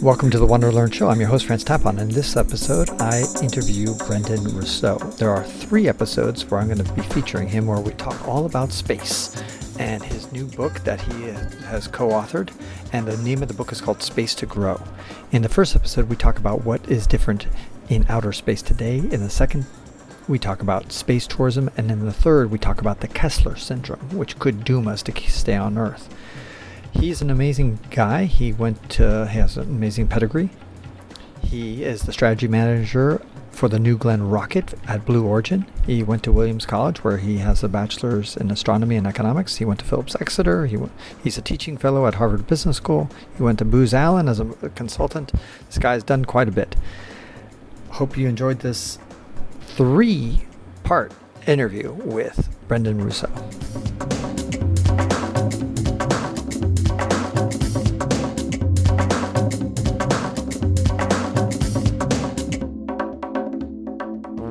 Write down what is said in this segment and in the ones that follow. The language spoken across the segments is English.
Welcome to the WanderLearn Show. I'm your host, Tapon. In this episode, I interview Brendan Rousseau. There are 3 episodes where I'm going to be featuring him where we talk all about space and his new book that he has co-authored. And the name of the book is called Space to Grow. In the first episode, we talk about what is different in outer space today. In the second, we talk about space tourism. And in the third, we talk about the Kessler syndrome, which could doom us to stay on Earth. He's an amazing guy. He has an amazing pedigree. He is the strategy manager for the New Glenn rocket at Blue Origin. He went to Williams College, where he has a bachelor's in astronomy and economics. He went to Phillips, Exeter. He's a teaching fellow at Harvard Business School. He went to Booz Allen as a consultant. This guy's done quite a bit. Hope you enjoyed this 3-part interview with Brendan Rousseau.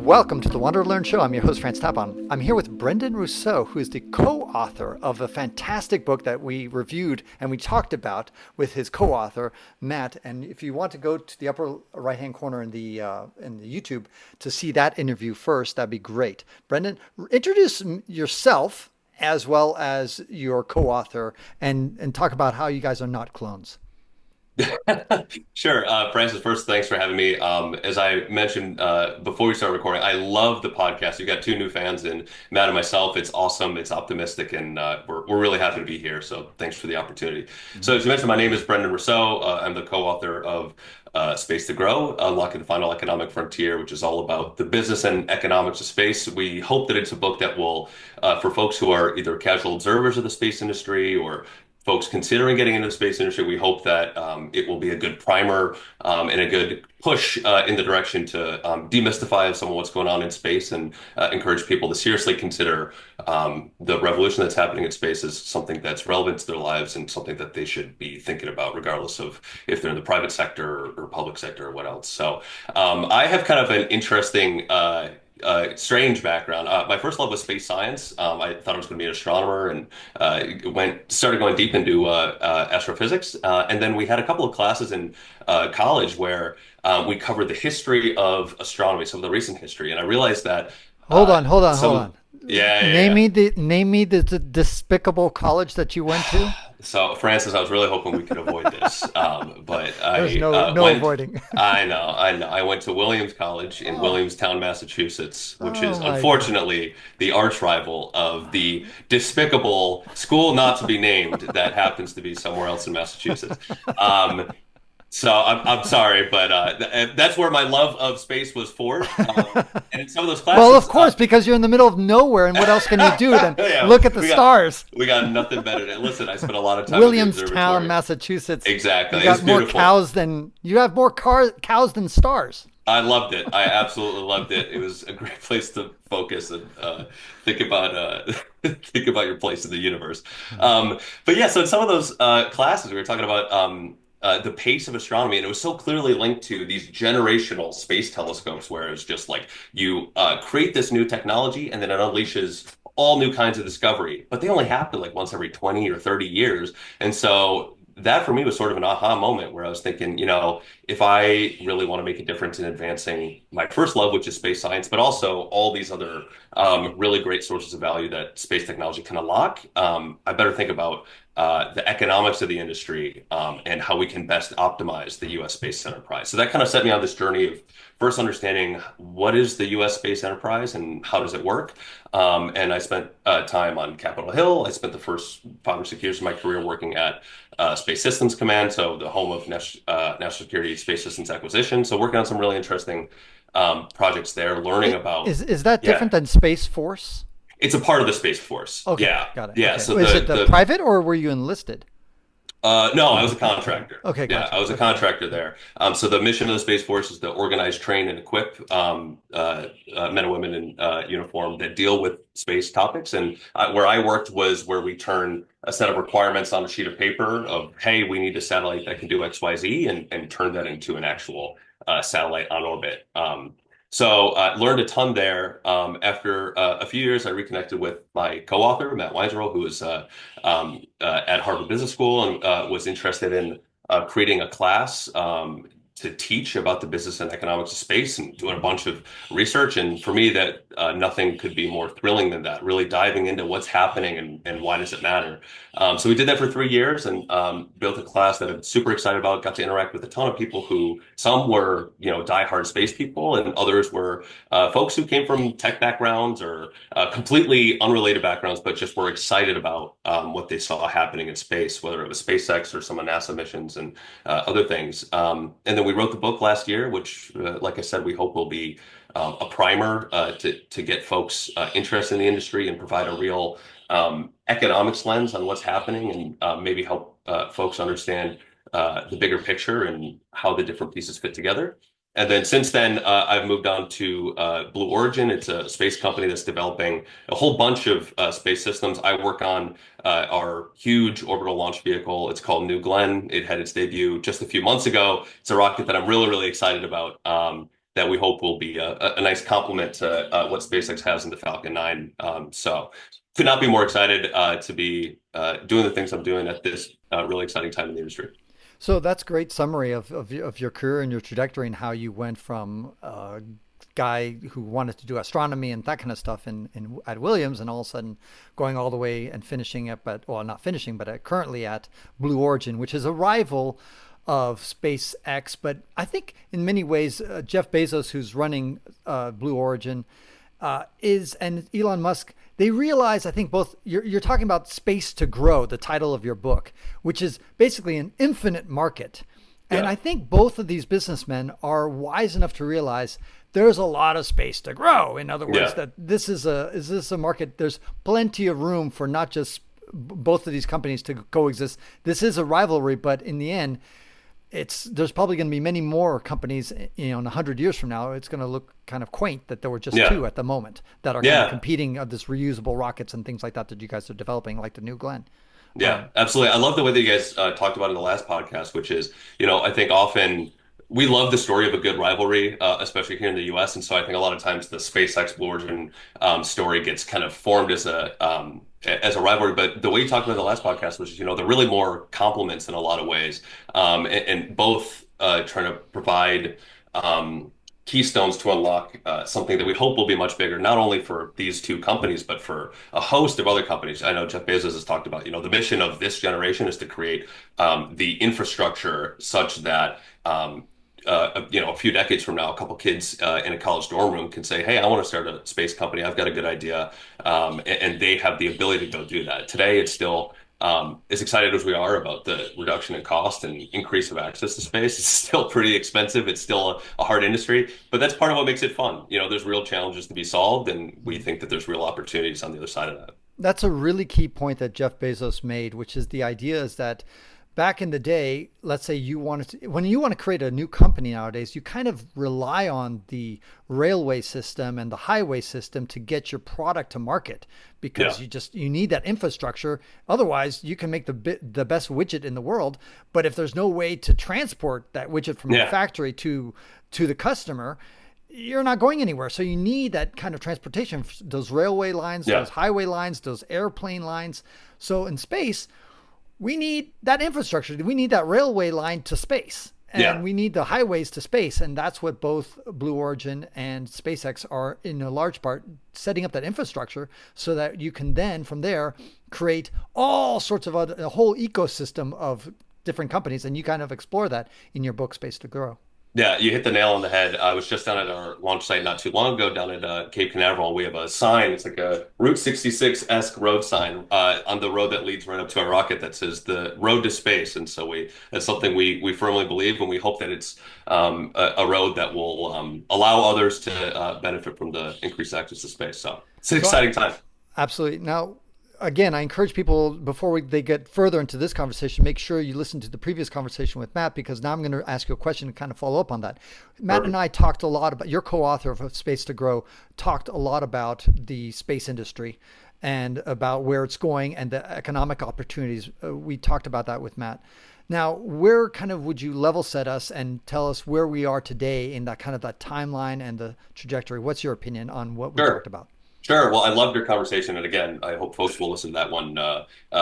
Welcome to the WanderLearn Show. I'm your host, Tapon. I'm here with Brendan Rousseau, who is the co-author of a fantastic book that we reviewed and we talked about with his co-author, Matt. And if you want to go to the upper right-hand corner in the YouTube to see that interview first, that'd be great. Brendan, introduce yourself as well as your co-author and talk about how you guys are not clones. Sure. Francis, first, thanks for having me. As I mentioned before we started recording, I love the podcast. You've got 2 new fans in Matt and myself. It's awesome. It's optimistic, and we're really happy to be here. So thanks for the opportunity. So as you mentioned, my name is Brendan Rousseau. I'm the co-author of Space to Grow, Unlocking the Final Economic Frontier, which is all about the business and economics of space. We hope that it's a book that will, for folks who are either casual observers of the space industry or folks considering getting into the space industry, we hope that it will be a good primer and a good push in the direction to demystify some of what's going on in space and encourage people to seriously consider the revolution that's happening in space as something that's relevant to their lives and something that they should be thinking about, regardless of if they're in the private sector or public sector or what else. So I have kind of an interesting strange background. My first love was space science. I thought I was going to be an astronomer and started going deep into astrophysics. And then we had a couple of classes in college where we covered the history of astronomy, some of the recent history. And I realized that Hold on. Yeah. Name me the despicable college that you went to. So, Francis, I was really hoping we could avoid this, but There's no avoiding. I know. I went to Williams College in Williamstown, Massachusetts, which is unfortunately the arch rival of the despicable school not to be named that happens to be somewhere else in Massachusetts. So I'm sorry, but that's where my love of space was forged. And in some of those classes, well, of course, because you're in the middle of nowhere, and what else can you do than look at the stars? We got nothing better than listen. I spent a lot of time Williamstown, Massachusetts. Exactly, you got more cows than cows than stars. I loved it. I absolutely loved it. It was a great place to focus and think about your place in the universe. But yeah, so in some of those classes, we were talking about the pace of astronomy, and it was so clearly linked to these generational space telescopes, where it's just like you create this new technology, and then it unleashes all new kinds of discovery. But they only happen like once every 20 or 30 years, and so that for me was sort of an aha moment where I was thinking, if I really want to make a difference in advancing my first love, which is space science, but also all these other really great sources of value that space technology can unlock, I better think about the economics of the industry and how we can best optimize the U.S. space enterprise. So that kind of set me on this journey of first understanding what is the U.S. space enterprise and how does it work. And I spent time on Capitol Hill. I spent the first 5 or 6 years of my career working at Space Systems Command, so the home of National Security Space Systems Acquisition. So working on some really interesting projects there, learning about... Is that different than Space Force? It's a part of the Space Force. Okay, yeah, got it. Yeah. Okay. So is it the private, or were you enlisted? No, I was a contractor. Okay, gotcha. Yeah, I was a contractor there. So the mission of the Space Force is to organize, train, and equip men and women in uniform that deal with space topics. And where I worked was where we turn a set of requirements on a sheet of paper of, hey, we need a satellite that can do X, Y, Z, and turn that into an actual satellite on orbit. So I learned a ton there. After a few years, I reconnected with my co-author, Matt Weinzierl, who was at Harvard Business School and was interested in creating a class to teach about the business and economics of space and doing a bunch of research. And for me, that nothing could be more thrilling than that, really diving into what's happening and why does it matter. So we did that for 3 years and built a class that I'm super excited about. Got to interact with a ton of people who some were, diehard space people, and others were folks who came from tech backgrounds or completely unrelated backgrounds, but just were excited about what they saw happening in space, whether it was SpaceX or some of NASA missions and other things. And then we wrote the book last year, which, like I said, we hope will be a primer to get folks interested in the industry and provide a real economics lens on what's happening and maybe help folks understand the bigger picture and how the different pieces fit together. And then since then, I've moved on to Blue Origin. It's a space company that's developing a whole bunch of space systems. I work on our huge orbital launch vehicle. It's called New Glenn. It had its debut just a few months ago. It's a rocket that I'm really, really excited about that we hope will be a nice complement to what SpaceX has in the Falcon 9. So could not be more excited to be doing the things I'm doing at this really exciting time in the industry. So that's a great summary of your career and your trajectory and how you went from a guy who wanted to do astronomy and that kind of stuff at Williams and all of a sudden going all the way and finishing up at, well, not finishing, but currently at Blue Origin, which is a rival of SpaceX. But I think in many ways, Jeff Bezos, who's running Blue Origin, and Elon Musk, they realize, I think both, you're talking about space to grow, the title of your book, which is basically an infinite market. And Yeah. I think both of these businessmen are wise enough to realize there's a lot of space to grow. In other words, Yeah. that is this a market? There's plenty of room for not just both of these companies to coexist. This is a rivalry, but in the end, there's probably going to be many more companies, in 100 years from now. It's going to look kind of quaint that there were just Yeah. two at the moment that are kind of competing of this reusable rockets and things like that you guys are developing, like the New Glenn. Yeah, absolutely. I love the way that you guys talked about in the last podcast, which is, I think often we love the story of a good rivalry, especially here in the US. And so I think a lot of times the SpaceX Blue Origin story gets kind of formed as a rivalry. But the way you talked about in the last podcast was, they're really more complements in a lot of ways, and both trying to provide keystones to unlock something that we hope will be much bigger, not only for these two companies, but for a host of other companies. I know Jeff Bezos has talked about, the mission of this generation is to create the infrastructure such that, a few decades from now, a couple kids in a college dorm room can say, "Hey, I want to start a space company. I've got a good idea," and they have the ability to go do that. Today, it's still as excited as we are about the reduction in cost and increase of access to space. It's still pretty expensive. It's still a hard industry, but that's part of what makes it fun. There's real challenges to be solved, and we think that there's real opportunities on the other side of that. That's a really key point that Jeff Bezos made, which is the idea is that back in the day, let's say when you want to create a new company nowadays, you kind of rely on the railway system and the highway system to get your product to market because you need that infrastructure. Otherwise, you can make the best widget in the world, but if there's no way to transport that widget from a factory to the customer, you're not going anywhere. So you need that kind of transportation, those railway lines, those highway lines, those airplane lines. So in space, we need that infrastructure. We need that railway line to space. And we need the highways to space. And that's what both Blue Origin and SpaceX are, in a large part, setting up that infrastructure so that you can then, from there, create all sorts of a whole ecosystem of different companies. And you kind of explore that in your book, Space to Grow. Yeah, you hit the nail on the head. I was just down at our launch site not too long ago, down at Cape Canaveral. We have a sign. It's like a Route 66-esque road sign on the road that leads right up to our rocket that says the road to space. And so that's something we firmly believe, and we hope that it's a road that will allow others to benefit from the increased access to space. So it's an exciting time. Absolutely. Now, again, I encourage people before they get further into this conversation, make sure you listen to the previous conversation with Matt, because now I'm going to ask you a question and kind of follow up on that. Matt and I talked a lot about, your co-author of Space to Grow, talked a lot about the space industry and about where it's going and the economic opportunities. We talked about that with Matt. Now, where kind of would you level set us and tell us where we are today in that kind of that timeline and the trajectory? What's your opinion on what we talked about? Sure. Well, I loved your conversation. And again, I hope folks will listen to that one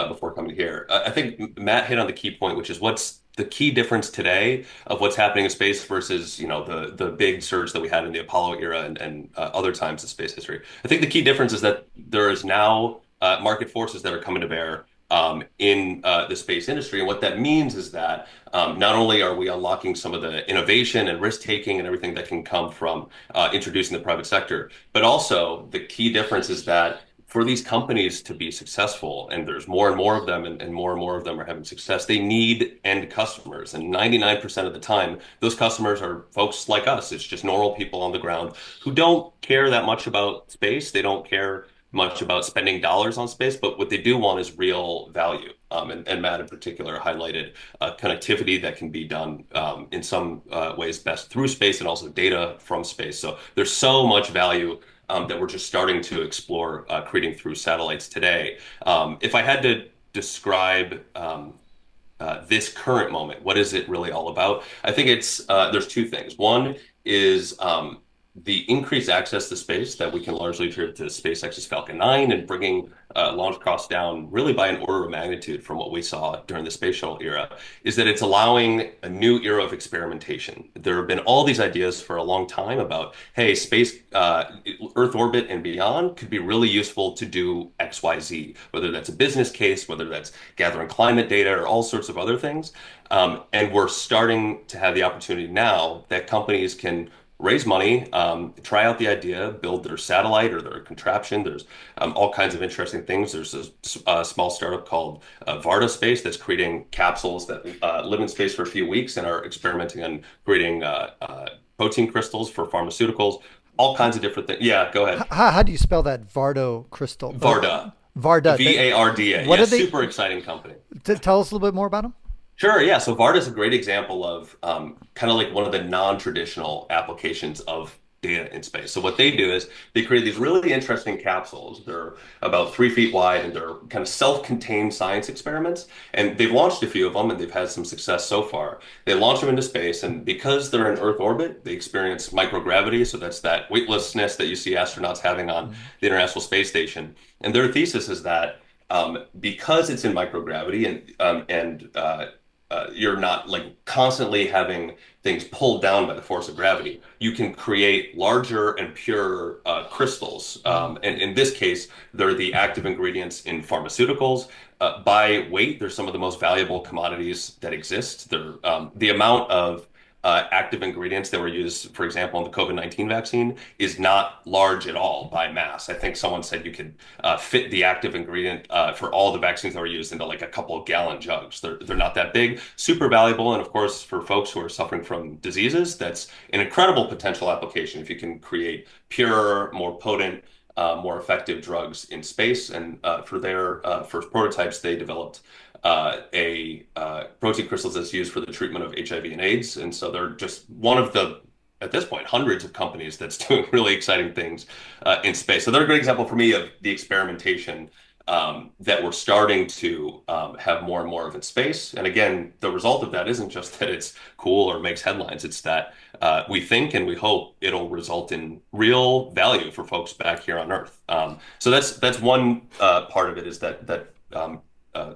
before coming here. I think Matt hit on the key point, which is what's the key difference today of what's happening in space versus, the big surge that we had in the Apollo era and other times in space history. I think the key difference is that there is now market forces that are coming to bear in the space industry. And what that means is that not only are we unlocking some of the innovation and risk taking and everything that can come from introducing the private sector, but also the key difference is that for these companies to be successful, and there's more and more of them, and more of them are having success, they need end customers. And 99% of the time, those customers are folks like us. It's just normal people on the ground who don't care that much about space. They don't care much about spending dollars on space, but what they do want is real value. And Matt in particular highlighted connectivity that can be done in some ways best through space and also data from space. So there's so much value that we're just starting to explore creating through satellites today. If I had to describe this current moment, what is it really all about? I think it's there's two things. One is the increased access to space that we can largely attribute to SpaceX's Falcon 9 and bringing launch costs down really by an order of magnitude from what we saw during the space shuttle era, is that it's allowing a new era of experimentation. There have been all these ideas for a long time about, hey, space, Earth orbit and beyond could be really useful to do X, Y, Z, whether that's a business case, whether that's gathering climate data or all sorts of other things. And we're starting to have the opportunity now that companies can raise money, try out the idea, build their satellite or their contraption. There's all kinds of interesting things. There's a small startup called Varda Space that's creating capsules that live in space for a few weeks and are experimenting on creating protein crystals for pharmaceuticals, all kinds of different things. Yeah, go ahead. How do you spell that Vardo crystal? Varda, Varda. Varda. What Yeah, are they? super exciting company. Tell us a little bit more about them. Sure, yeah. So Varda is a great example of kind of like one of the non-traditional applications of data in space. So what they do is they create these really interesting capsules. They're about 3 feet wide and they're kind of self-contained science experiments. And they've launched a few of them and they've had some success so far. They launch them into space and because they're in Earth orbit, they experience microgravity. So that's that weightlessness that you see astronauts having on the International Space Station. And their thesis is that because it's in microgravity and you're not like constantly having things pulled down by the force of gravity. You can create larger and pure crystals. And in this case, they're the active ingredients in pharmaceuticals. By weight, they're some of the most valuable commodities that exist. They're the amount of active ingredients that were used, for example, in the COVID-19 vaccine is not large at all by mass. I think someone said you could fit the active ingredient for all the vaccines that were used into like a couple of gallon jugs. They're not that big, super valuable. And of course, for folks who are suffering from diseases, that's an incredible potential application if you can create pure, more potent, more effective drugs in space. And for their first prototypes, they developed a protein crystals that's used for the treatment of HIV and AIDS. And so they're just one of the, at this point, hundreds of companies that's doing really exciting things in space. So they're a great example for me of the experimentation that we're starting to have more and more of in space. And again, the result of that isn't just that it's cool or makes headlines. It's that we think and we hope it'll result in real value for folks back here on Earth. So that's one part of it is that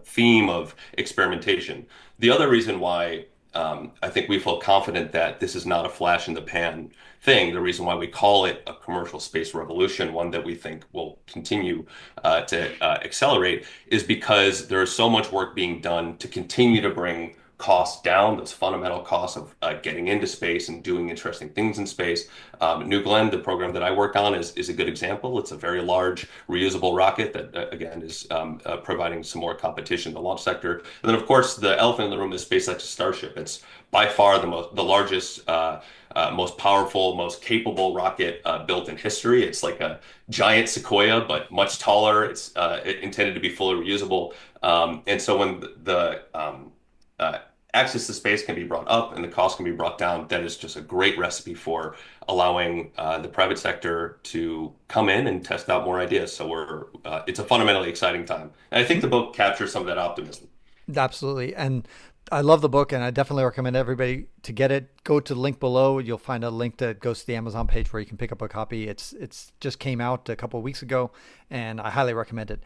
theme of experimentation. The other reason why I think we feel confident that this is not a flash in the pan thing, the reason why we call it a commercial space revolution, one that we think will continue to accelerate, is because there is so much work being done to continue to bring costs down, those fundamental costs of getting into space and doing interesting things in space. New Glenn, the program that I work on, is a good example. It's a very large reusable rocket that, again, is providing some more competition in the launch sector. And then, of course, the elephant in the room is SpaceX's Starship. It's by far the largest, most powerful, most capable rocket built in history. It's like a giant Sequoia, but much taller. It's intended to be fully reusable. And so when the access to space can be brought up and the cost can be brought down, that is just a great recipe for allowing the private sector to come in and test out more ideas. So it's a fundamentally exciting time. And I think the book captures some of that optimism. Absolutely. And I love the book, and I definitely recommend everybody to get it. Go to the link below. You'll find a link that goes to the Amazon page where you can pick up a copy. It's just came out a couple of weeks ago, and I highly recommend it.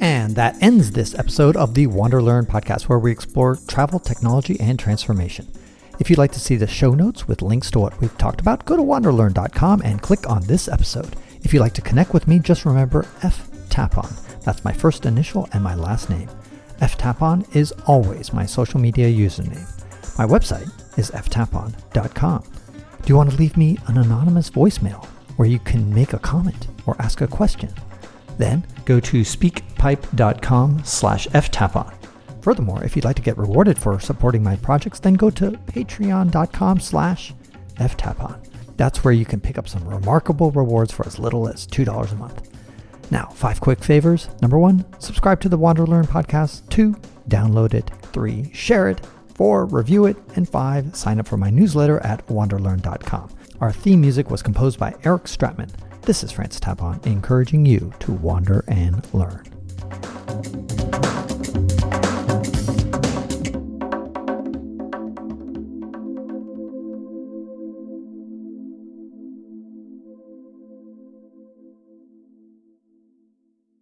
And that ends this episode of the WanderLearn podcast, where we explore travel, technology, and transformation. If you'd like to see the show notes with links to what we've talked about, go to wanderlearn.com and click on this episode. If you'd like to connect with me, just remember Tapon. That's my first initial and my last name. Tapon is always my social media username. My website is ftapon.com. Do you want to leave me an anonymous voicemail where you can make a comment or ask a question? Then go to speakpipe.com/ftapon. Furthermore, if you'd like to get rewarded for supporting my projects, then go to patreon.com/ftapon. That's where you can pick up some remarkable rewards for as little as $2 a month. Now, 5 quick favors. Number 1, subscribe to the WanderLearn podcast. 2, download it. 3, share it. 4, review it. And 5, sign up for my newsletter at wanderlearn.com. Our theme music was composed by Eric Stratman. This is Francis Tapon, encouraging you to wander and learn.